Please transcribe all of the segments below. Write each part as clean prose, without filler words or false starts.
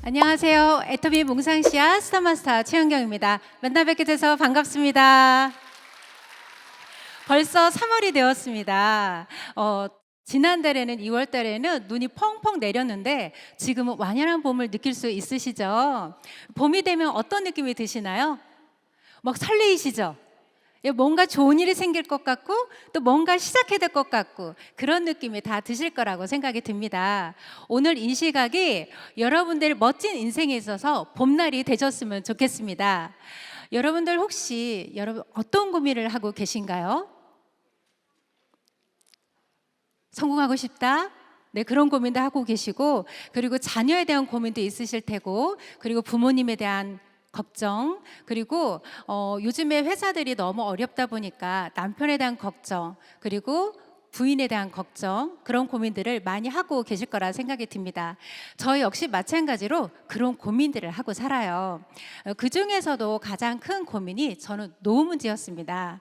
안녕하세요. 애터미 몽상씨앗 스타마스터 최은경입니다. 만나 뵙게 돼서 반갑습니다. 벌써 3월이 되었습니다. 지난달에는 2월 달에는 눈이 펑펑 내렸는데 지금은 완연한 봄을 느낄 수 있으시죠? 봄이 되면 어떤 느낌이 드시나요? 막 설레이시죠? 뭔가 좋은 일이 생길 것 같고 또 뭔가 시작해야 될 것 같고 그런 느낌이 다 드실 거라고 생각이 듭니다. 오늘 이 시각이 여러분들 멋진 인생에 있어서 봄날이 되셨으면 좋겠습니다. 여러분들 혹시 어떤 고민을 하고 계신가요? 성공하고 싶다? 네, 그런 고민도 하고 계시고, 그리고 자녀에 대한 고민도 있으실 테고, 그리고 부모님에 대한 걱정, 그리고 요즘에 회사들이 너무 어렵다 보니까 남편에 대한 걱정, 그리고 부인에 대한 걱정, 그런 고민들을 많이 하고 계실 거라 생각이 듭니다. 저 역시 마찬가지로 그런 고민들을 하고 살아요. 그 중에서도 가장 큰 고민이 저는 노후 문제였습니다.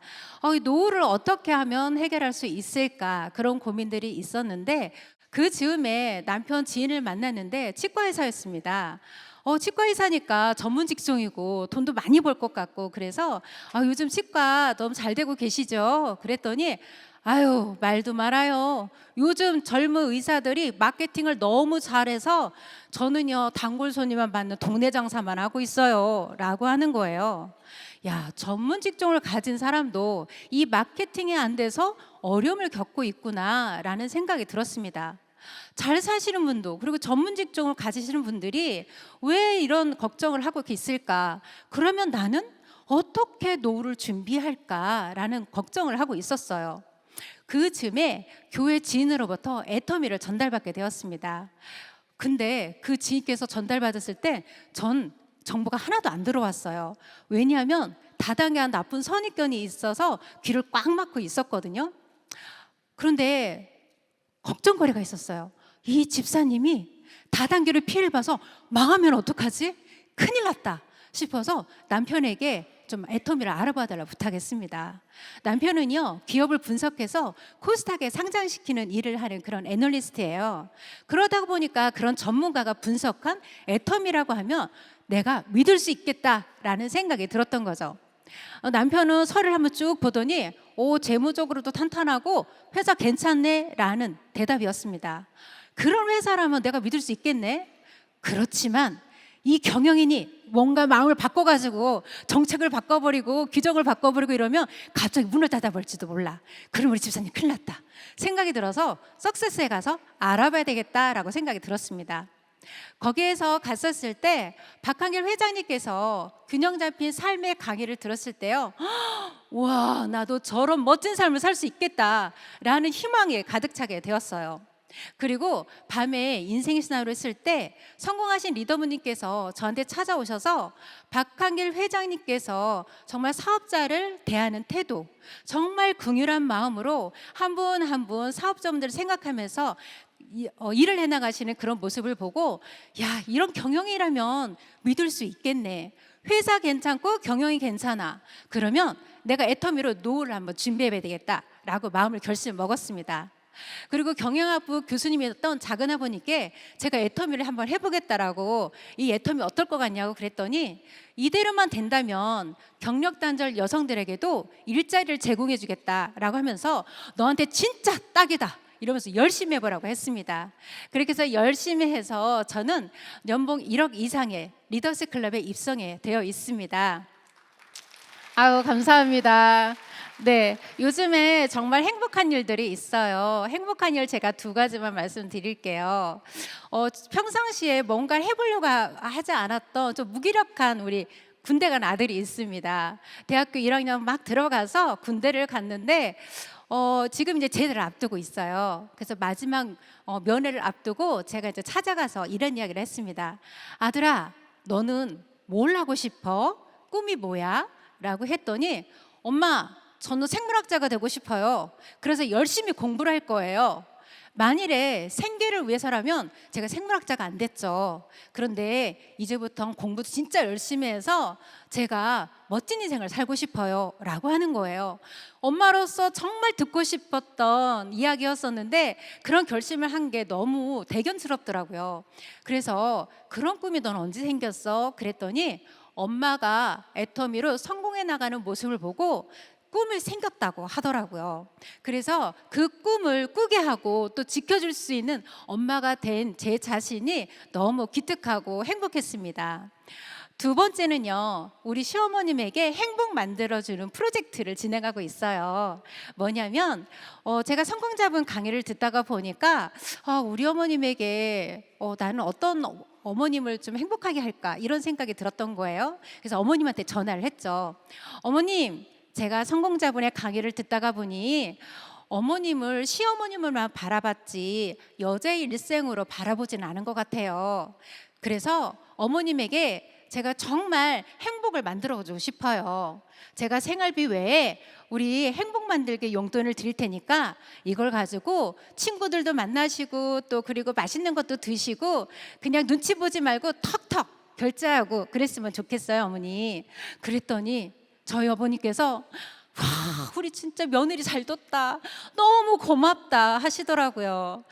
이 노후를 어떻게 하면 해결할 수 있을까, 그런 고민들이 있었는데 그 즈음에 남편 지인을 만났는데 치과의사였습니다. 치과의사니까 전문 직종이고 돈도 많이 벌 것 같고 그래서 요즘 치과 너무 잘 되고 계시죠? 그랬더니 아유, 말도 말아요. 요즘 젊은 의사들이 마케팅을 너무 잘해서 저는요, 단골 손님만 받는 동네 장사만 하고 있어요 라고 하는 거예요. 야, 전문 직종을 가진 사람도 이 마케팅이 안 돼서 어려움을 겪고 있구나 라는 생각이 들었습니다. 잘 사시는 분도, 그리고 전문 직종을 가지시는 분들이 왜 이런 걱정을 하고 있을까? 그러면 나는 어떻게 노후를 준비할까라는 걱정을 하고 있었어요. 그 즈음에 교회 지인으로부터 애터미를 전달받게 되었습니다. 근데 그 지인께서 전달받았을 때 전 정보가 하나도 안 들어왔어요. 왜냐하면 다단계한 나쁜 선입견이 있어서 귀를 꽉 막고 있었거든요. 그런데 걱정거리가 있었어요. 이 집사님이 다단계를 피해를 봐서 망하면 어떡하지? 큰일 났다 싶어서 남편에게 좀 애터미를 알아봐 달라 부탁했습니다. 남편은요, 기업을 분석해서 코스닥에 상장시키는 일을 하는 그런 애널리스트예요. 그러다 보니까 그런 전문가가 분석한 애터미라고 하면 내가 믿을 수 있겠다라는 생각이 들었던 거죠. 남편은 서류를 한번 쭉 보더니 재무적으로도 탄탄하고 회사 괜찮네 라는 대답이었습니다. 그런 회사라면 내가 믿을 수 있겠네. 그렇지만 이 경영인이 뭔가 마음을 바꿔가지고 정책을 바꿔버리고 규정을 바꿔버리고 이러면 갑자기 문을 닫아버릴지도 몰라. 그럼 우리 집사님 큰일 났다 생각이 들어서 석세스에 가서 알아봐야 되겠다라고 생각이 들었습니다. 거기에서 갔었을 때 박한길 회장님께서 균형 잡힌 삶의 강의를 들었을 때요, 와, 나도 저런 멋진 삶을 살 수 있겠다라는 희망에 가득 차게 되었어요. 그리고 밤에 인생 시나리오를 쓸 때 성공하신 리더분님께서 저한테 찾아오셔서 박한길 회장님께서 정말 사업자를 대하는 태도, 정말 긍휼한 마음으로 한 분 한 분 사업자분들을 생각하면서 일을 해나가시는 그런 모습을 보고, 야, 이런 경영이라면 믿을 수 있겠네. 회사 괜찮고 경영이 괜찮아. 그러면 내가 애터미로 노후를 한번 준비해야 되겠다라고 마음을 결심을 먹었습니다. 그리고 경영학부 교수님이었던 작은 아버님께 제가 애터미를 한번 해보겠다라고, 이 애터미 어떨 것 같냐고 그랬더니 이대로만 된다면 경력 단절 여성들에게도 일자리를 제공해 주겠다라고 하면서 너한테 진짜 딱이다 이러면서 열심히 해보라고 했습니다. 그렇게 해서 열심히 해서 저는 연봉 1억 이상의 리더스 클럽에 입성해 되어 있습니다. 아유, 감사합니다. 네, 요즘에 정말 행복한 일들이 있어요. 행복한 일 제가 두 가지만 말씀드릴게요. 평상시에 뭔가를 해보려고 하지 않았던 좀 무기력한 우리 군대 간 아들이 있습니다. 대학교 1학년 막 들어가서 군대를 갔는데 지금 이제 제대를 앞두고 있어요. 그래서 마지막 면회를 앞두고 제가 이제 찾아가서 이런 이야기를 했습니다. 아들아, 너는 뭘 하고 싶어? 꿈이 뭐야? 라고 했더니, 엄마, 저는 생물학자가 되고 싶어요. 그래서 열심히 공부를 할 거예요. 만일에 생계를 위해서라면 제가 생물학자가 안 됐죠. 그런데 이제부터 공부 진짜 열심히 해서 제가 멋진 인생을 살고 싶어요 라고 하는 거예요. 엄마로서 정말 듣고 싶었던 이야기였었는데 그런 결심을 한 게 너무 대견스럽더라고요. 그래서 그런 꿈이 넌 언제 생겼어? 그랬더니 엄마가 애터미로 성공해 나가는 모습을 보고 꿈을 생겼다고 하더라고요. 그래서 그 꿈을 꾸게 하고 또 지켜줄 수 있는 엄마가 된 제 자신이 너무 기특하고 행복했습니다. 두 번째는요, 우리 시어머님에게 행복 만들어주는 프로젝트를 진행하고 있어요. 뭐냐면 제가 성공자분 강의를 듣다가 보니까 우리 어머님에게 나는 어떤 어머님을 좀 행복하게 할까 이런 생각이 들었던 거예요. 그래서 어머님한테 전화를 했죠. 어머님, 제가 성공자분의 강의를 듣다가 보니 어머님을 시어머님을만 바라봤지 여자의 일생으로 바라보진 않은 것 같아요. 그래서 어머님에게 제가 정말 행복을 만들어주고 싶어요. 제가 생활비 외에 우리 행복 만들기 용돈을 드릴 테니까 이걸 가지고 친구들도 만나시고 또 그리고 맛있는 것도 드시고 그냥 눈치 보지 말고 턱턱 결제하고 그랬으면 좋겠어요, 어머니. 그랬더니 저희 어머니께서 와, 우리 진짜 며느리 잘 뒀다. 너무 고맙다 하시더라고요.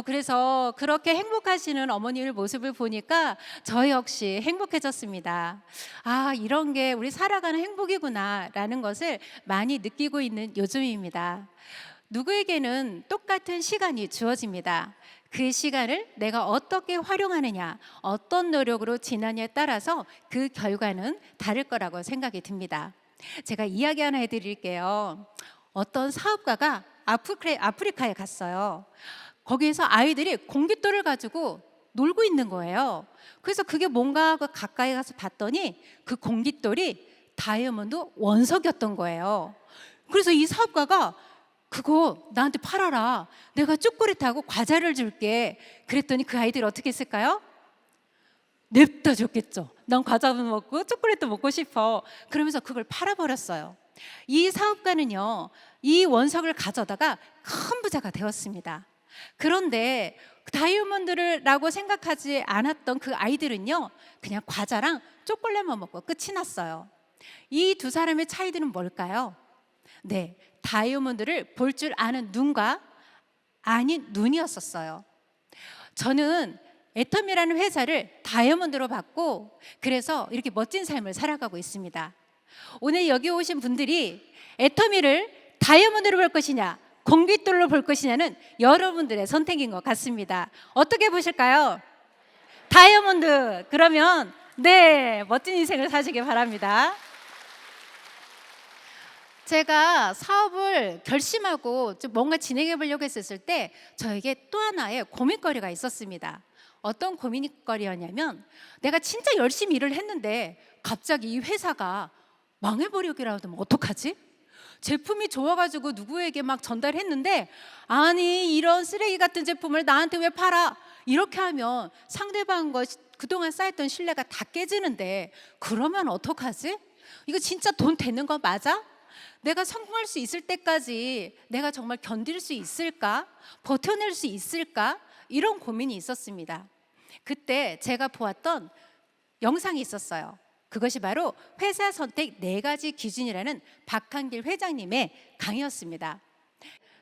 그래서 그렇게 행복하시는 어머님의 모습을 보니까 저 역시 행복해졌습니다. 이런 게 우리 살아가는 행복이구나라는 것을 많이 느끼고 있는 요즘입니다. 누구에게는 똑같은 시간이 주어집니다. 그 시간을 내가 어떻게 활용하느냐, 어떤 노력으로 지나냐에 따라서 그 결과는 다를 거라고 생각이 듭니다. 제가 이야기 하나 해드릴게요. 어떤 사업가가 아프리카에 갔어요. 거기에서 아이들이 공깃돌을 가지고 놀고 있는 거예요. 그래서 그게 뭔가 하고 가까이 가서 봤더니 그 공깃돌이 다이아몬드 원석이었던 거예요. 그래서 이 사업가가 그거 나한테 팔아라. 내가 초콜릿하고 과자를 줄게. 그랬더니 그 아이들이 어떻게 했을까요? 냅다 줬겠죠. 난 과자도 먹고 초콜릿도 먹고 싶어. 그러면서 그걸 팔아버렸어요. 이 사업가는요, 이 원석을 가져다가 큰 부자가 되었습니다. 그런데 다이아몬드라고 생각하지 않았던 그 아이들은요, 그냥 과자랑 초콜릿만 먹고 끝이 났어요. 이 두 사람의 차이들은 뭘까요? 네, 다이아몬드를 볼 줄 아는 눈과 아닌 눈이었었어요. 저는 애터미라는 회사를 다이아몬드로 받고 그래서 이렇게 멋진 삶을 살아가고 있습니다. 오늘 여기 오신 분들이 애터미를 다이아몬드로 볼 것이냐 공깃돌로 볼 것이냐는 여러분들의 선택인 것 같습니다. 어떻게 보실까요? 다이아몬드. 그러면 네, 멋진 인생을 사시길 바랍니다. 제가 사업을 결심하고 좀 뭔가 진행해 보려고 했을 때 저에게 또 하나의 고민거리가 있었습니다. 어떤 고민거리였냐면 내가 진짜 열심히 일을 했는데 갑자기 이 회사가 망해버리기라도 하면 어떡하지? 제품이 좋아가지고 누구에게 막 전달했는데 아니 이런 쓰레기 같은 제품을 나한테 왜 팔아? 이렇게 하면 상대방과 그동안 쌓였던 신뢰가 다 깨지는데 그러면 어떡하지? 이거 진짜 돈 되는 거 맞아? 내가 성공할 수 있을 때까지 내가 정말 견딜 수 있을까? 버텨낼 수 있을까? 이런 고민이 있었습니다. 그때 제가 보았던 영상이 있었어요. 그것이 바로 회사 선택 4가지 기준이라는 박한길 회장님의 강의였습니다.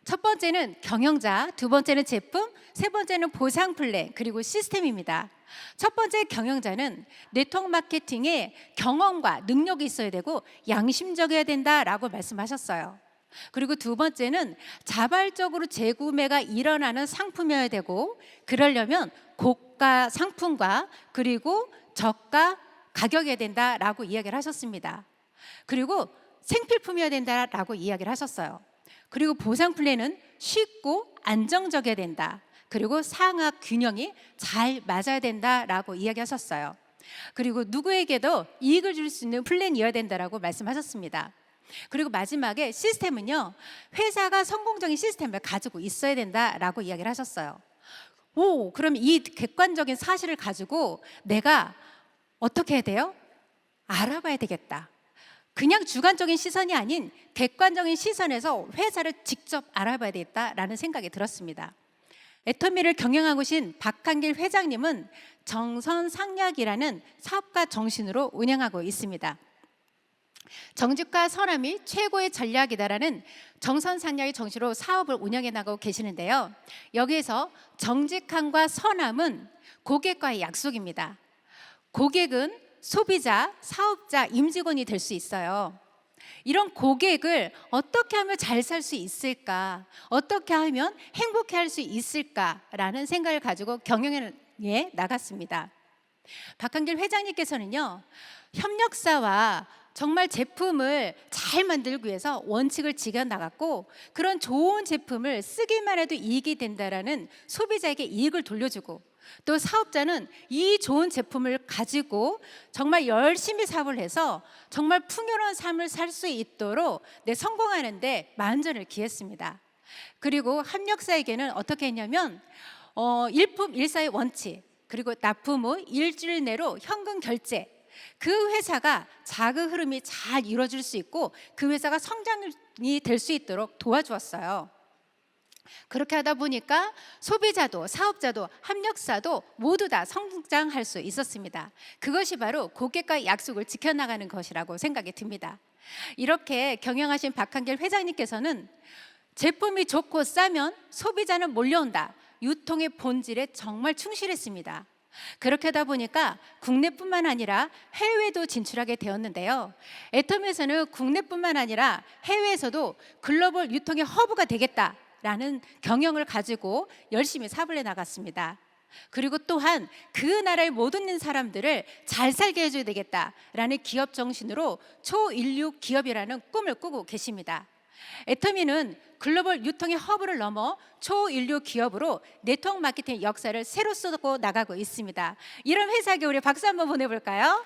첫 번째는 경영자, 두 번째는 제품, 세 번째는 보상 플랜, 그리고 시스템입니다. 첫 번째 경영자는 네트워크 마케팅에 경험과 능력이 있어야 되고 양심적이어야 된다라고 말씀하셨어요. 그리고 두 번째는 자발적으로 재구매가 일어나는 상품이어야 되고 그러려면 고가 상품과 그리고 저가 가격이어야 된다라고 이야기를 하셨습니다. 그리고 생필품이어야 된다라고 이야기를 하셨어요. 그리고 보상 플랜은 쉽고 안정적이어야 된다. 그리고 상하 균형이 잘 맞아야 된다라고 이야기하셨어요. 그리고 누구에게도 이익을 줄 수 있는 플랜이어야 된다라고 말씀하셨습니다. 그리고 마지막에 시스템은요, 회사가 성공적인 시스템을 가지고 있어야 된다라고 이야기를 하셨어요. 그럼 이 객관적인 사실을 가지고 내가 어떻게 해야 돼요? 알아봐야 되겠다. 그냥 주관적인 시선이 아닌 객관적인 시선에서 회사를 직접 알아봐야 되겠다라는 생각이 들었습니다. 애터미를 경영하고 계신 박한길 회장님은 정선상약이라는 사업가 정신으로 운영하고 있습니다. 정직과 선함이 최고의 전략이다라는 정선상약의 정신으로 사업을 운영해 나가고 계시는데요. 여기에서 정직함과 선함은 고객과의 약속입니다. 고객은 소비자, 사업자, 임직원이 될 수 있어요. 이런 고객을 어떻게 하면 잘 살 수 있을까? 어떻게 하면 행복해 할 수 있을까라는 생각을 가지고 경영에 나갔습니다. 박한길 회장님께서는요, 협력사와 정말 제품을 잘 만들기 위해서 원칙을 지켜 나갔고, 그런 좋은 제품을 쓰기만 해도 이익이 된다라는 소비자에게 이익을 돌려주고, 또 사업자는 이 좋은 제품을 가지고 정말 열심히 사업을 해서 정말 풍요로운 삶을 살 수 있도록 성공하는데 만전을 기했습니다. 그리고 협력사에게는 어떻게 했냐면 일품 일사의 원칙, 그리고 납품 후 일주일 내로 현금 결제, 그 회사가 자금 흐름이 잘 이루어질 수 있고 그 회사가 성장이 될 수 있도록 도와주었어요. 그렇게 하다 보니까 소비자도 사업자도 협력사도 모두 다 성장할 수 있었습니다. 그것이 바로 고객과의 약속을 지켜나가는 것이라고 생각이 듭니다. 이렇게 경영하신 박한길 회장님께서는 제품이 좋고 싸면 소비자는 몰려온다, 유통의 본질에 정말 충실했습니다. 그렇게 하다 보니까 국내뿐만 아니라 해외도 진출하게 되었는데요. 애터미에서는 국내뿐만 아니라 해외에서도 글로벌 유통의 허브가 되겠다라는 경영을 가지고 열심히 사업을 해나갔습니다. 그리고 또한 그 나라의 모든 사람들을 잘 살게 해줘야 되겠다라는 기업 정신으로 초인류 기업이라는 꿈을 꾸고 계십니다. 애터미는 글로벌 유통의 허브를 넘어 초인류 기업으로 네트워크 마케팅 역사를 새로 쓰고 나가고 있습니다. 이런 회사에게 우리 박수 한번 보내볼까요?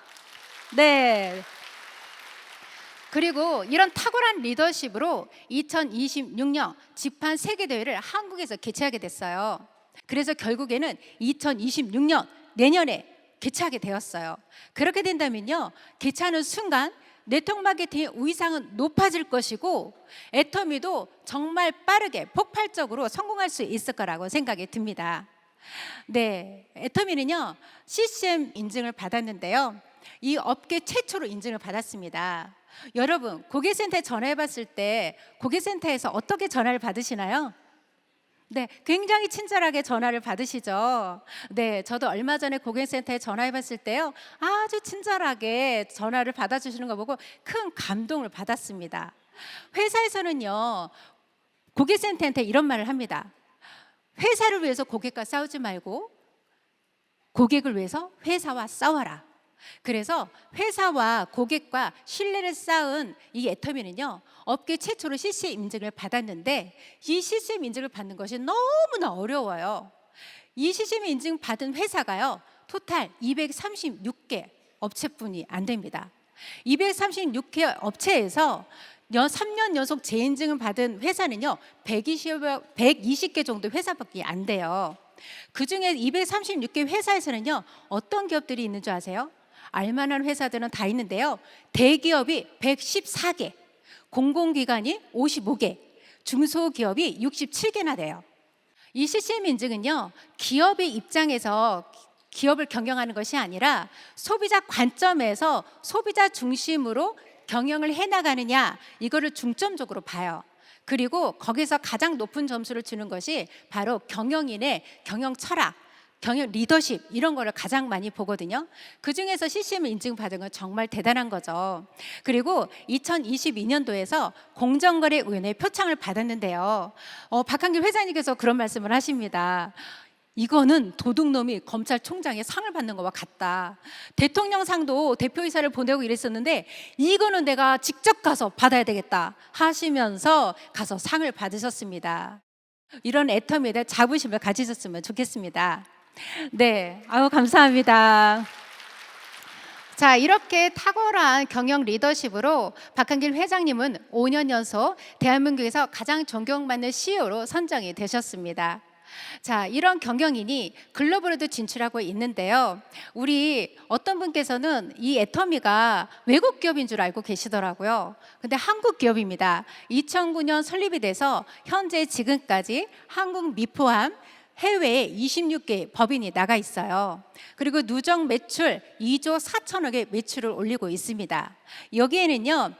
네. 그리고 이런 탁월한 리더십으로 2026년 지판 세계대회를 한국에서 개최하게 됐어요. 그래서 결국에는 2026년 내년에 개최하게 되었어요. 그렇게 된다면요, 개최하는 순간 네트워크 마케팅의 위상은 높아질 것이고 애터미도 정말 빠르게 폭발적으로 성공할 수 있을 거라고 생각이 듭니다. 네, 애터미는요 CCM 인증을 받았는데요, 이 업계 최초로 인증을 받았습니다. 여러분, 고객센터에 전화해 봤을 때 고객센터에서 어떻게 전화를 받으시나요? 네, 굉장히 친절하게 전화를 받으시죠. 네, 저도 얼마 전에 고객센터에 전화해 봤을 때요, 아주 친절하게 전화를 받아주시는 거 보고 큰 감동을 받았습니다. 회사에서는요, 고객센터한테 이런 말을 합니다. 회사를 위해서 고객과 싸우지 말고 고객을 위해서 회사와 싸워라. 그래서 회사와 고객과 신뢰를 쌓은 이 애터미는요, 업계 최초로 CCM 인증을 받았는데 이 CCM 인증을 받는 것이 너무나 어려워요. 이 CCM 인증 받은 회사가요, 토탈 236개 업체뿐이 안 됩니다. 236개 업체에서 3년 연속 재인증을 받은 회사는요 120개 정도 회사밖에 안 돼요. 그중에 236개 회사에서는요 어떤 기업들이 있는 줄 아세요? 알만한 회사들은 다 있는데요, 대기업이 114개, 공공기관이 55개, 중소기업이 67개나 돼요. 이 CCM 인증은요, 기업의 입장에서 기업을 경영하는 것이 아니라 소비자 관점에서 소비자 중심으로 경영을 해나가느냐, 이거를 중점적으로 봐요. 그리고 거기서 가장 높은 점수를 주는 것이 바로 경영인의 경영 철학, 경영 리더십, 이런 거를 가장 많이 보거든요. 그중에서 CCM 인증받은 건 정말 대단한 거죠. 그리고 2022년도에서 공정거래위원회 표창을 받았는데요, 박한길 회장님께서 그런 말씀을 하십니다. 이거는 도둑놈이 검찰총장의 상을 받는 것과 같다. 대통령 상도 대표이사를 보내고 이랬었는데 이거는 내가 직접 가서 받아야 되겠다 하시면서 가서 상을 받으셨습니다. 이런 애터미에 대한 자부심을 가지셨으면 좋겠습니다. 네, 아유 감사합니다. 자, 이렇게 탁월한 경영 리더십으로 박한길 회장님은 5년 연속 대한민국에서 가장 존경받는 CEO로 선정이 되셨습니다. 자, 이런 경영인이 글로벌에도 진출하고 있는데요, 우리 어떤 분께서는 이 애터미가 외국 기업인 줄 알고 계시더라고요. 근데 한국 기업입니다. 2009년 설립이 돼서 현재 지금까지 한국 미 포함 해외에 26개 법인이 나가 있어요. 그리고 누적 매출 2조 4천억의 매출을 올리고 있습니다. 여기에는요,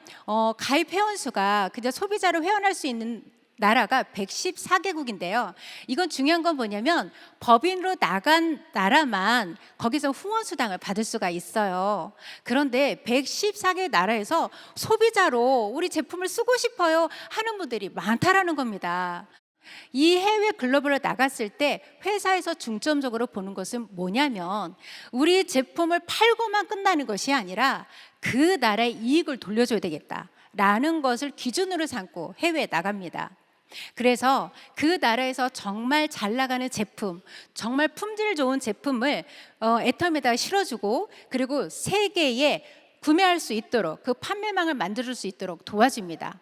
가입 회원 수가 그저 소비자로 회원할 수 있는 나라가 114개국인데요. 이건 중요한 건 뭐냐면 법인으로 나간 나라만 거기서 후원 수당을 받을 수가 있어요. 그런데 114개 나라에서 소비자로 우리 제품을 쓰고 싶어요 하는 분들이 많다라는 겁니다. 이 해외 글로벌로 나갔을 때 회사에서 중점적으로 보는 것은 뭐냐면 우리 제품을 팔고만 끝나는 것이 아니라 그 나라의 이익을 돌려줘야 되겠다라는 것을 기준으로 삼고 해외에 나갑니다. 그래서 그 나라에서 정말 잘 나가는 제품, 정말 품질 좋은 제품을 애텀에다가 실어주고 그리고 세계에 구매할 수 있도록 그 판매망을 만들 수 있도록 도와줍니다.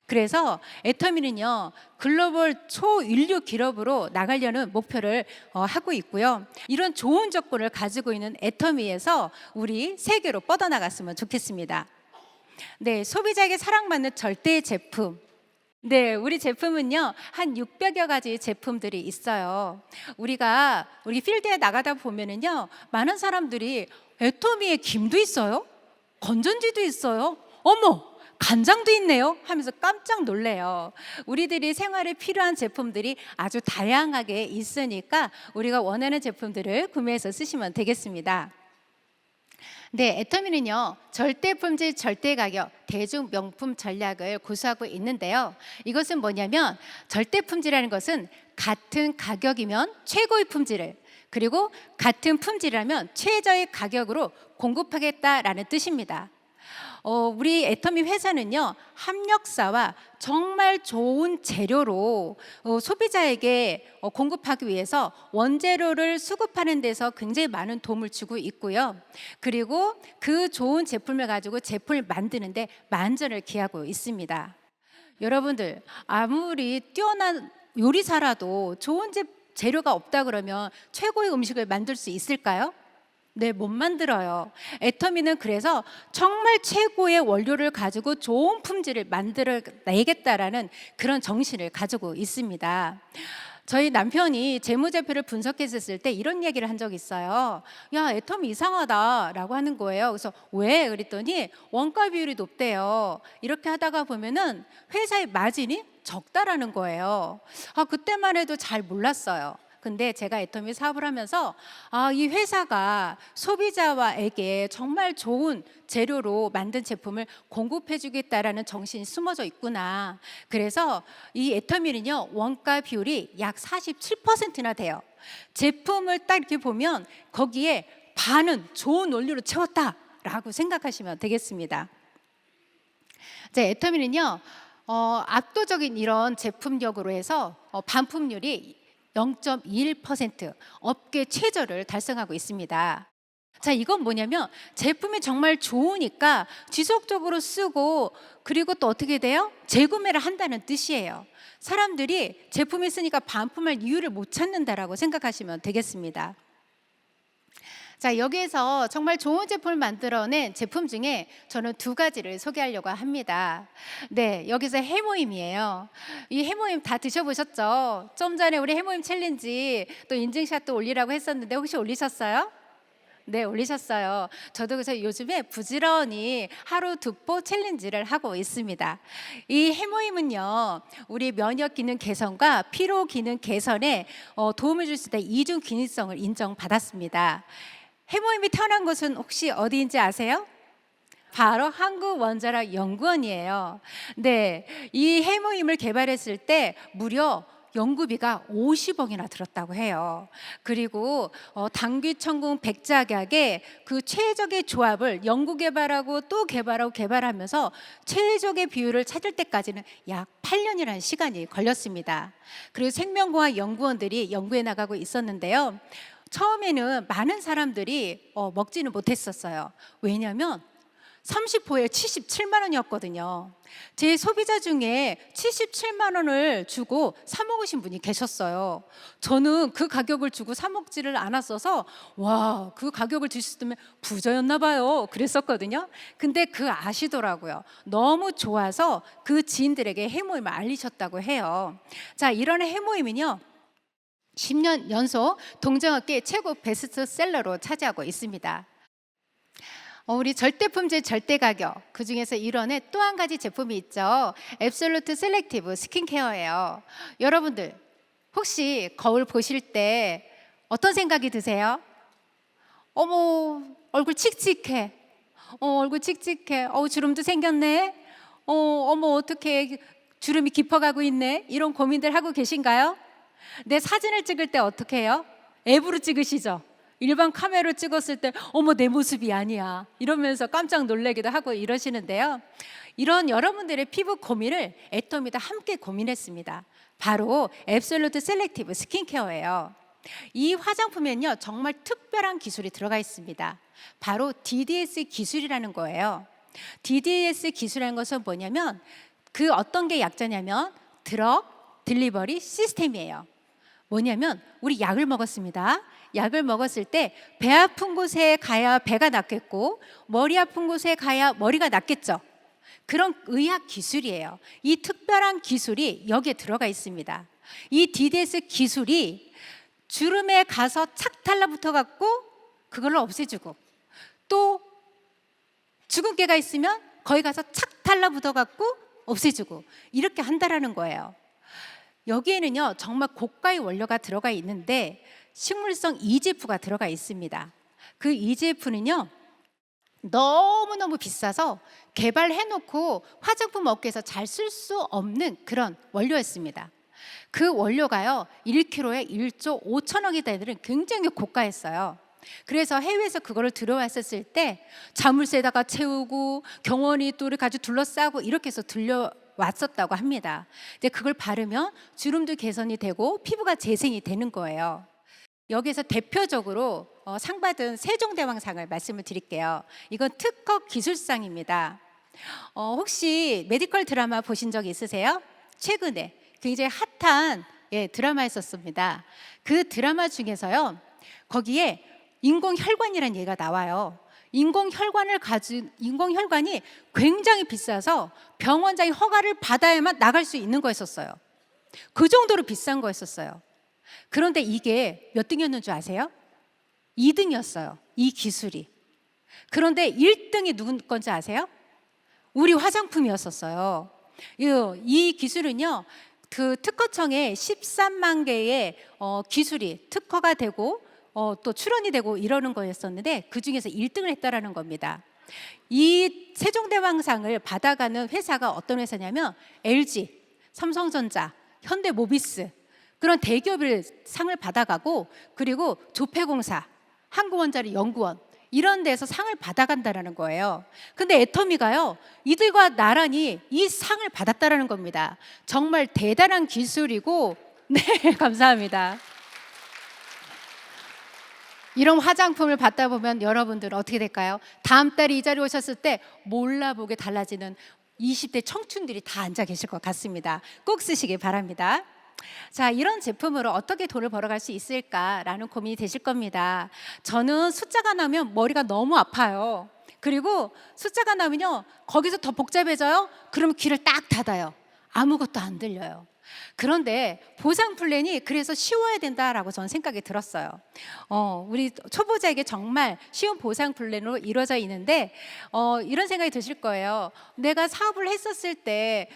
그래서 애터미는요 글로벌 초인류 기업으로 나가려는 목표를 하고 있고요. 이런 좋은 조건을 가지고 있는 애터미에서 우리 세계로 뻗어나갔으면 좋겠습니다. 네, 소비자에게 사랑받는 절대 제품. 네, 우리 제품은요 한 600여 가지 제품들이 있어요. 우리 필드에 나가다 보면은요 많은 사람들이 애터미에 김도 있어요, 건전지도 있어요, 어머 간장도 있네요 하면서 깜짝 놀래요. 우리들이 생활에 필요한 제품들이 아주 다양하게 있으니까 우리가 원하는 제품들을 구매해서 쓰시면 되겠습니다. 네, 애터미는요 절대 품질 절대 가격 대중 명품 전략을 고수하고 있는데요. 이것은 뭐냐면 절대 품질이라는 것은 같은 가격이면 최고의 품질을, 그리고 같은 품질이라면 최저의 가격으로 공급하겠다라는 뜻입니다. 우리 애터미 회사는요 합력사와 정말 좋은 재료로 소비자에게 공급하기 위해서 원재료를 수급하는 데서 굉장히 많은 도움을 주고 있고요. 그리고 그 좋은 제품을 가지고 제품을 만드는데 만전을 기하고 있습니다. 여러분들 아무리 뛰어난 요리사라도 좋은 재료가 없다 그러면 최고의 음식을 만들 수 있을까요? 네, 못 만들어요. 애터미는 그래서 정말 최고의 원료를 가지고 좋은 품질을 만들어내겠다라는 그런 정신을 가지고 있습니다. 저희 남편이 재무제표를 분석했을 때 이런 얘기를 한 적이 있어요. 야, 애터미 이상하다라고 하는 거예요. 그래서 왜? 그랬더니 원가 비율이 높대요. 이렇게 하다가 보면은 회사의 마진이 적다라는 거예요. 그때만 해도 잘 몰랐어요. 근데 제가 애터미 사업을 하면서 이 회사가 소비자에게 정말 좋은 재료로 만든 제품을 공급해 주겠다라는 정신이 숨어져 있구나. 그래서 이 애터미는요 원가 비율이 약 47%나 돼요. 제품을 딱 이렇게 보면 거기에 반은 좋은 원료로 채웠다라고 생각하시면 되겠습니다. 애터미는요 압도적인 이런 제품력으로 해서 반품률이 0.21% 업계 최저를 달성하고 있습니다. 자, 이건 뭐냐면 제품이 정말 좋으니까 지속적으로 쓰고 그리고 또 어떻게 돼요? 재구매를 한다는 뜻이에요. 사람들이 제품이 있으니까 반품할 이유를 못 찾는다라고 생각하시면 되겠습니다. 자, 여기에서 정말 좋은 제품을 만들어낸 제품 중에 저는 두 가지를 소개하려고 합니다. 네, 여기서 해모임이에요. 이 해모임 다 드셔보셨죠? 좀 전에 우리 해모임 챌린지 또 인증샷도 올리라고 했었는데 혹시 올리셨어요? 네, 올리셨어요. 저도 그래서 요즘에 부지런히 하루 두포 챌린지를 하고 있습니다. 이 해모임은요 우리 면역 기능 개선과 피로 기능 개선에 도움을 줄 수 있다 이중 기능성을 인정받았습니다. 해모임이 태어난 곳은 혹시 어디인지 아세요? 바로 한국원자력연구원이에요. 네, 이 해모임을 개발했을 때 무려 연구비가 50억이나 들었다고 해요. 그리고 당귀청궁 백작약의 그 최적의 조합을 연구 개발하고 또 개발하면서 최적의 비율을 찾을 때까지는 약 8년이라는 시간이 걸렸습니다. 그리고 생명공학 연구원들이 연구해 나가고 있었는데요. 처음에는 많은 사람들이 먹지는 못했었어요. 왜냐하면 30호에 77만 원이었거든요. 제 소비자 중에 77만 원을 주고 사 먹으신 분이 계셨어요. 저는 그 가격을 주고 사 먹지를 않았어서 와, 그 가격을 주셨으면 부자였나 봐요 그랬었거든요. 근데 아시더라고요. 너무 좋아서 그 지인들에게 해모임을 알리셨다고 해요. 자, 이런 해모임은요 10년 연속 동종업계 최고 베스트셀러로 차지하고 있습니다. 우리 절대품질 절대가격, 그중에서 1원에 또 한 가지 제품이 있죠. 앱솔루트 셀렉티브 스킨케어예요. 여러분들 혹시 거울 보실 때 어떤 생각이 드세요? 어머, 얼굴 칙칙해. 얼굴 칙칙해. 주름도 생겼네. 어머, 어떻게 주름이 깊어가고 있네. 이런 고민들 하고 계신가요? 내 사진을 찍을 때 어떻게 해요? 앱으로 찍으시죠? 일반 카메라로 찍었을 때 어머, 내 모습이 아니야 이러면서 깜짝 놀라기도 하고 이러시는데요. 이런 여러분들의 피부 고민을 애터미도 함께 고민했습니다. 바로 앱솔루트 셀렉티브 스킨케어예요. 이 화장품에는요, 정말 특별한 기술이 들어가 있습니다. 바로 DDS 기술이라는 거예요. DDS 기술이라는 것은 뭐냐면 그 어떤 게 약자냐면 드럭 딜리버리 시스템이에요. 뭐냐면 우리 약을 먹었습니다. 약을 먹었을 때 배 아픈 곳에 가야 배가 낫겠고 머리 아픈 곳에 가야 머리가 낫겠죠. 그런 의학 기술이에요. 이 특별한 기술이 여기에 들어가 있습니다. 이 DDS 기술이 주름에 가서 착 달라붙어 갖고 그걸로 없애주고, 또 주근깨가 있으면 거기 가서 착 달라붙어 갖고 없애주고, 이렇게 한다라는 거예요. 여기에는요, 정말 고가의 원료가 들어가 있는데 식물성 EGF가 들어가 있습니다. 그 EGF는요, 너무너무 비싸서 개발해놓고 화장품 업계에서 잘 쓸 수 없는 그런 원료였습니다. 그 원료가요, 1kg에 1조 5천억이 되는 굉장히 고가였어요. 그래서 해외에서 그거를 들여왔었을 때 자물쇠에다가 채우고 경원이 또 가지고 둘러싸고 이렇게 해서 들려왔었다고 합니다. 이제 그걸 바르면 주름도 개선이 되고 피부가 재생이 되는 거예요. 여기서 대표적으로 상 받은 세종대왕상을 말씀을 드릴게요. 이건 특허 기술상입니다. 혹시 메디컬 드라마 보신 적 있으세요? 최근에 굉장히 핫한 드라마 있었습니다. 그 드라마 중에서요, 거기에 인공혈관이라는 얘기가 나와요. 인공혈관이 굉장히 비싸서 병원장이 허가를 받아야만 나갈 수 있는 거였었어요. 그 정도로 비싼 거였었어요. 그런데 이게 몇 등이었는 줄 아세요? 2등이었어요. 이 기술이. 그런데 1등이 누구 건지 아세요? 우리 화장품이었었어요. 이 기술은요, 그 특허청에 13만 개의 기술이 특허가 되고 또 출원이 되고 이러는 거였었는데 그 중에서 1등을 했다라는 겁니다. 이 세종대왕상을 받아가는 회사가 어떤 회사냐면 LG, 삼성전자, 현대모비스, 그런 대기업을 상을 받아가고, 그리고 조폐공사, 한국원자력연구원 이런 데서 상을 받아간다라는 거예요. 근데 애터미가요, 이들과 나란히 이 상을 받았다라는 겁니다. 정말 대단한 기술이고, 네, 감사합니다. 이런 화장품을 받다 보면 여러분들은 어떻게 될까요? 다음 달에 이 자리에 오셨을 때 몰라보게 달라지는 20대 청춘들이 다 앉아 계실 것 같습니다. 꼭 쓰시기 바랍니다. 자, 이런 제품으로 어떻게 돈을 벌어갈 수 있을까라는 고민이 되실 겁니다. 저는 숫자가 나면 머리가 너무 아파요. 그리고 숫자가 나면요, 거기서 더 복잡해져요. 그러면 귀를 딱 닫아요. 아무것도 안 들려요. 그런데 보상 플랜이 그래서 쉬워야 된다라고 저는 생각이 들었어요. 우리 초보자에게 정말 쉬운 보상 플랜으로 이루어져 있는데 이런 생각이 드실 거예요. 내가 사업을 했었을 때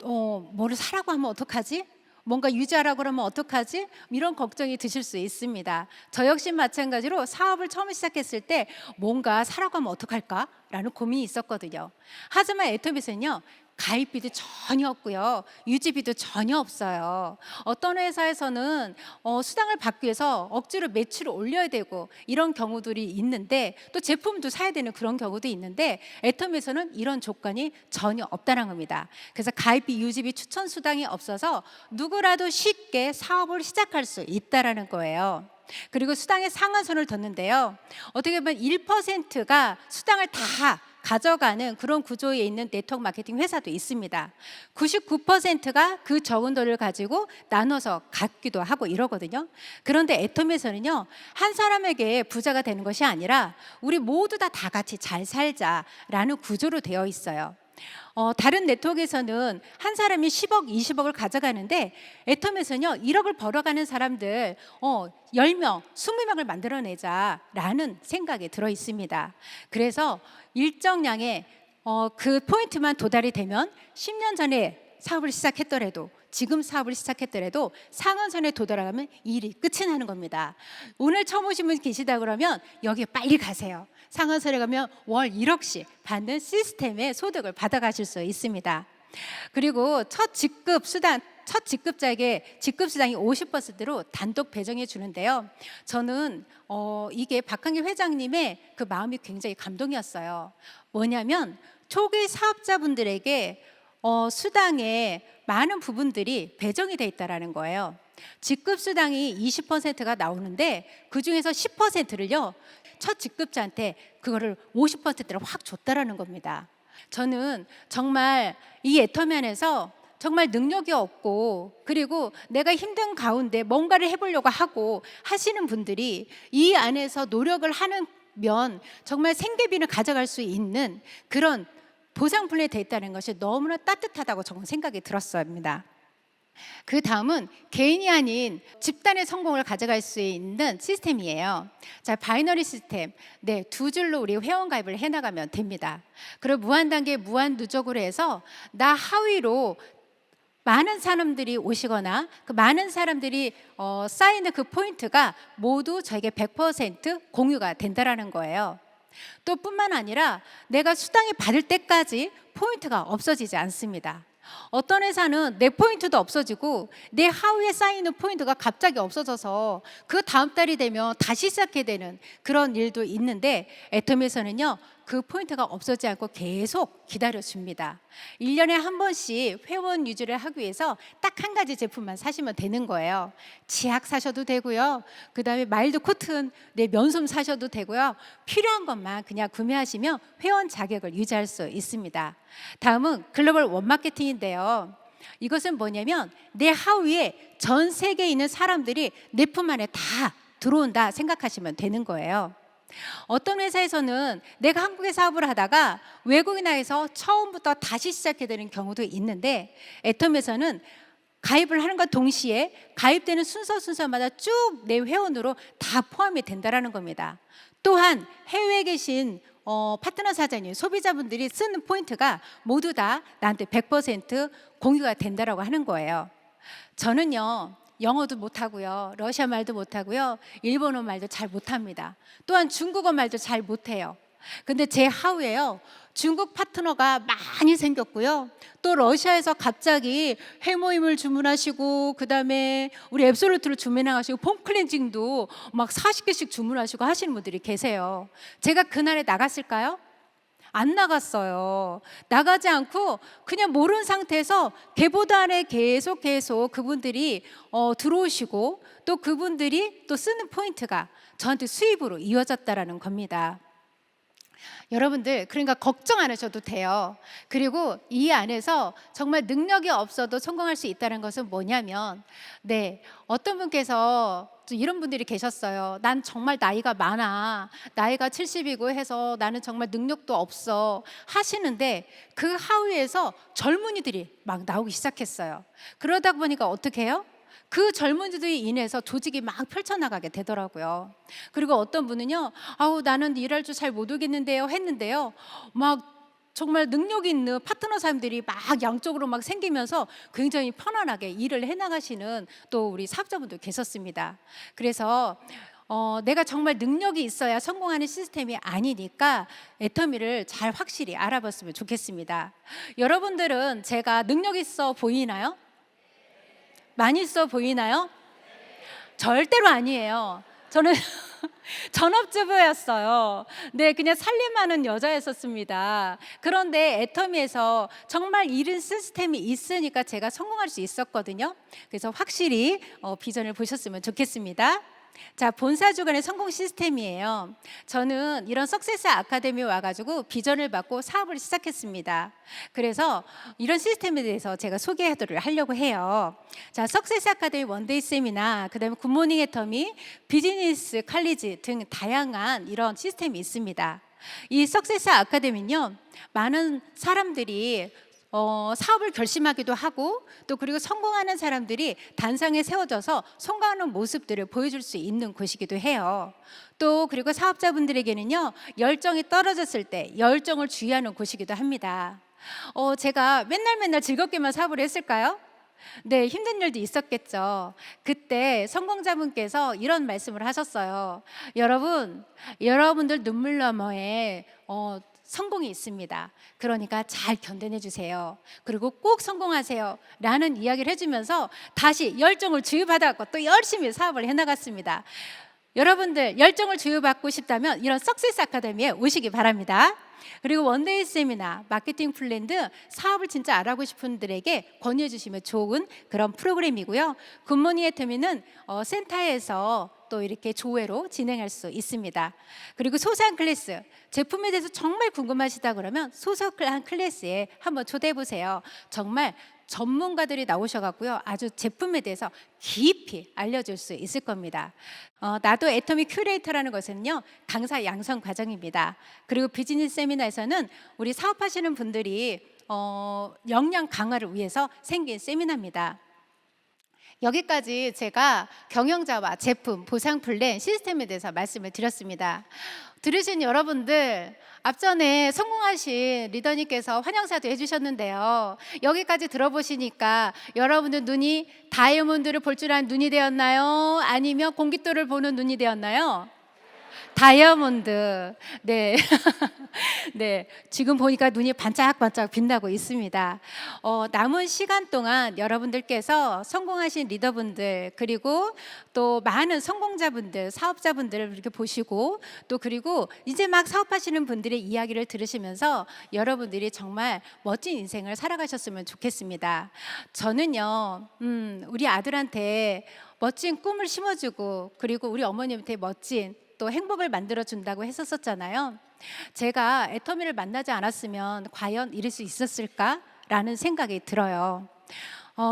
뭐를 사라고 하면 어떡하지? 뭔가 유지하라고 그러면 어떡하지? 이런 걱정이 드실 수 있습니다. 저 역시 마찬가지로 사업을 처음 시작했을 때 뭔가 사라고 하면 어떡할까? 라는 고민이 있었거든요. 하지만 애터미는요, 가입비도 전혀 없고요, 유지비도 전혀 없어요. 어떤 회사에서는 수당을 받기 위해서 억지로 매출을 올려야 되고 이런 경우들이 있는데, 또 제품도 사야 되는 그런 경우도 있는데, 애터미에서는 이런 조건이 전혀 없다는 겁니다. 그래서 가입비, 유지비, 추천 수당이 없어서 누구라도 쉽게 사업을 시작할 수 있다라는 거예요. 그리고 수당의 상한선을 뒀는데요, 어떻게 보면 1%가 수당을 다 가져가는 그런 구조에 있는 네트워크 마케팅 회사도 있습니다. 99%가 그 적은 돈을 가지고 나눠서 갖기도 하고 이러거든요. 그런데 애터미에서는요, 한 사람에게 부자가 되는 것이 아니라 우리 모두 다 같이 잘 살자라는 구조로 되어 있어요. 다른 네트워크에서는 한 사람이 10억, 20억을 가져가는데 애텀에서는요 1억을 벌어가는 사람들 10명, 20명을 만들어내자라는 생각이 들어 있습니다. 그래서 일정량의 그 포인트만 도달이 되면 10년 전에 사업을 시작했더라도 지금 사업을 시작했더라도 상한선에 도달하면 일이 끝이 나는 겁니다. 오늘 처음 오신 분 계시다 그러면 여기 빨리 가세요. 상한선에 가면 월 1억씩 받는 시스템의 소득을 받아가실 수 있습니다. 그리고 첫 직급자에게 직급수당이 50%로 단독 배정해 주는데요. 저는 이게 박한길 회장님의 그 마음이 굉장히 감동이었어요. 뭐냐면 초기 사업자분들에게 수당의 많은 부분들이 배정이 돼 있다라는 거예요. 직급 수당이 20%가 나오는데 그 중에서 10%를요 첫 직급자한테 그거를 50%를 확 줬다라는 겁니다. 저는 정말 이 애터미 안에서 정말 능력이 없고 그리고 내가 힘든 가운데 뭔가를 해보려고 하고 하시는 분들이 이 안에서 노력을 하면 정말 생계비를 가져갈 수 있는 그런 보상 분리되어 있다는 것이 너무나 따뜻하다고 저는 생각이 들었습니다. 그 다음은 개인이 아닌 집단의 성공을 가져갈 수 있는 시스템이에요. 자, 바이너리 시스템. 네, 두 줄로 우리 회원 가입을 해나가면 됩니다. 그리고 무한 단계, 무한 누적으로 해서 나 하위로 많은 사람들이 오시거나 그 많은 사람들이 쌓이는 그 포인트가 모두 저에게 100% 공유가 된다라는 거예요. 또 뿐만 아니라 내가 수당을 받을 때까지 포인트가 없어지지 않습니다. 어떤 회사는 내 포인트도 없어지고 내 하위에 쌓이는 포인트가 갑자기 없어져서 그 다음 달이 되면 다시 시작해야 되는 그런 일도 있는데 애텀에서는요 그 포인트가 없어지지 않고 계속 기다려줍니다. 1년에 한 번씩 회원 유지를 하기 위해서 딱 한 가지 제품만 사시면 되는 거예요. 치약 사셔도 되고요. 그 다음에 마일드 코튼 내 면솜 사셔도 되고요. 필요한 것만 그냥 구매하시면 회원 자격을 유지할 수 있습니다. 다음은 글로벌 원마케팅인데요. 이것은 뭐냐면 내 하위에 전 세계에 있는 사람들이 내 품 안에 다 들어온다 생각하시면 되는 거예요. 어떤 회사에서는 내가 한국에 사업을 하다가 외국에 나가서 처음부터 다시 시작해야 되는 경우도 있는데 애텀에서는 가입을 하는 것 동시에 가입되는 순서마다 쭉 내 회원으로 다 포함이 된다라는 겁니다. 또한 해외에 계신 파트너 사장님, 소비자분들이 쓰는 포인트가 모두 다 나한테 100% 공유가 된다라고 하는 거예요. 저는요 영어도 못하고요, 러시아 말도 못하고요, 일본어 말도 잘 못합니다. 또한 중국어 말도 잘 못해요. 근데 제 하우에요 중국 파트너가 많이 생겼고요, 또 러시아에서 갑자기 해모임을 주문하시고 그 다음에 우리 앱솔루트를 주문하시고 폼 클렌징도 막 40개씩 주문하시고 하시는 분들이 계세요. 제가 그날에 나갔을까요? 안 나갔어요. 나가지 않고 그냥 모르는 상태에서 개보다 안에 계속 그분들이 들어오시고 또 그분들이 또 쓰는 포인트가 저한테 수입으로 이어졌다라는 겁니다. 여러분들 그러니까 걱정 안 하셔도 돼요. 그리고 이 안에서 정말 능력이 없어도 성공할 수 있다는 것은 뭐냐면 어떤 분께서 이런 분들이 계셨어요. 난 정말 나이가 많아, 나이가 70이고 해서 나는 정말 능력도 없어 하시는데 그 하위에서 젊은이들이 막 나오기 시작했어요. 그러다 보니까 어떻게 해요? 그 젊은이들이 인해서 조직이 막 펼쳐나가게 되더라고요. 그리고 어떤 분은요, 나는 일할 줄 잘 못 오겠는데요 했는데요, 막 정말 능력 있는 파트너 사람들이 막 양쪽으로 막 생기면서 굉장히 편안하게 일을 해나가시는 또 우리 사업자분들 계셨습니다. 그래서 내가 정말 능력이 있어야 성공하는 시스템이 아니니까 애터미를 잘 확실히 알아봤으면 좋겠습니다. 여러분들은 제가 능력 있어 보이나요? 많이 있어 보이나요? 절대로 아니에요. 저는 전업주부였어요. 그냥 살림하는 여자였었습니다. 그런데 애터미에서 정말 이런 시스템이 있으니까 제가 성공할 수 있었거든요. 그래서 확실히 비전을 보셨으면 좋겠습니다. 자, 본사 주간의 성공 시스템이에요. 저는 이런 석세스 아카데미 와가지고 비전을 받고 사업을 시작했습니다. 그래서 이런 시스템에 대해서 제가 소개하도록 하려고 해요. 자, 석세스 아카데미 원데이 세미나, 그다음에 굿모닝 애터미, 비즈니스 칼리지 등 다양한 이런 시스템이 있습니다. 이 석세스 아카데미는요, 많은 사람들이 사업을 결심하기도 하고, 또 그리고 성공하는 사람들이 단상에 세워져서 성공하는 모습들을 보여줄 수 있는 곳이기도 해요. 또 그리고 사업자분들에게는요, 열정이 떨어졌을 때 열정을 주의하는 곳이기도 합니다. 제가 맨날 즐겁게만 사업을 했을까요? 네, 힘든 일도 있었겠죠. 그때 성공자분께서 이런 말씀을 하셨어요. 여러분들 눈물 너머에 성공이 있습니다. 그러니까 잘 견뎌내 주세요. 그리고 꼭 성공하세요. 라는 이야기를 해주면서 다시 열정을 주유받아서 또 열심히 사업을 해나갔습니다. 여러분들 열정을 주유받고 싶다면 이런 석세스 아카데미에 오시기 바랍니다. 그리고 원데이 세미나, 마케팅 플랜 등 사업을 진짜 알아보고 싶은 분들에게 권유해 주시면 좋은 그런 프로그램이고요. 굿모닝 애터미는 센터에서 또 이렇게 조회로 진행할 수 있습니다. 그리고 소소한 클래스, 제품에 대해서 정말 궁금하시다 그러면 소소한 클래스에 한번 초대해 보세요. 정말 전문가들이 나오셔갖고요, 아주 제품에 대해서 깊이 알려줄 수 있을 겁니다. 나도 애터미 큐레이터라는 것은요, 강사 양성 과정입니다. 그리고 비즈니스 세미나에서는 우리 사업하시는 분들이 역량 강화를 위해서 생긴 세미나입니다. 여기까지 제가 경영자와 제품, 보상 플랜, 시스템에 대해서 말씀을 드렸습니다. 들으신 여러분들, 앞전에 성공하신 리더님께서 환영사도 해주셨는데요. 여기까지 들어보시니까 여러분들 눈이 다이아몬드를 볼 줄 아는 눈이 되었나요? 아니면 공깃돌을 보는 눈이 되었나요? 다이아몬드. 네. 네. 지금 보니까 눈이 반짝반짝 빛나고 있습니다. 남은 시간 동안 여러분들께서 성공하신 리더분들, 그리고 또 많은 성공자분들, 사업자분들을 이렇게 보시고, 또 그리고 이제 막 사업하시는 분들의 이야기를 들으시면서 여러분들이 정말 멋진 인생을 살아가셨으면 좋겠습니다. 저는요, 우리 아들한테 멋진 꿈을 심어주고, 그리고 우리 어머님한테 멋진 또 행복을 만들어준다고 했었잖아요. 제가 애터미를 만나지 않았으면 과연 이럴 수 있었을까라는 생각이 들어요.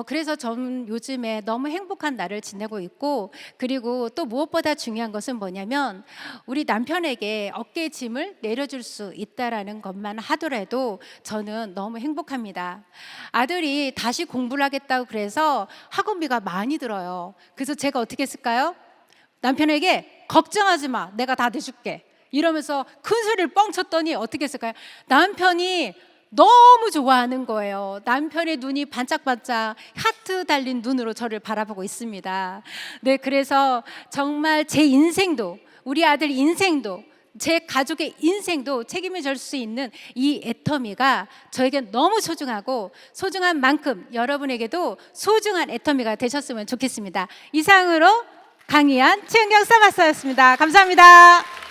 그래서 저는 요즘에 너무 행복한 날을 지내고 있고, 그리고 또 무엇보다 중요한 것은 뭐냐면 우리 남편에게 어깨의 짐을 내려줄 수 있다라는 것만 하더라도 저는 너무 행복합니다. 아들이 다시 공부를 하겠다고 그래서 학원비가 많이 들어요. 그래서 제가 어떻게 했을까요? 남편에게 걱정하지 마, 내가 다 내줄게 이러면서 큰 소리를 뻥 쳤더니 어떻게 했을까요? 남편이 너무 좋아하는 거예요. 남편의 눈이 반짝반짝 하트 달린 눈으로 저를 바라보고 있습니다. 네, 그래서 정말 제 인생도, 우리 아들 인생도, 제 가족의 인생도 책임을 질 수 있는 이 애터미가 저에게 너무 소중하고, 소중한 만큼 여러분에게도 소중한 애터미가 되셨으면 좋겠습니다. 이상으로 강희안 최은경 사마스였습니다. 감사합니다.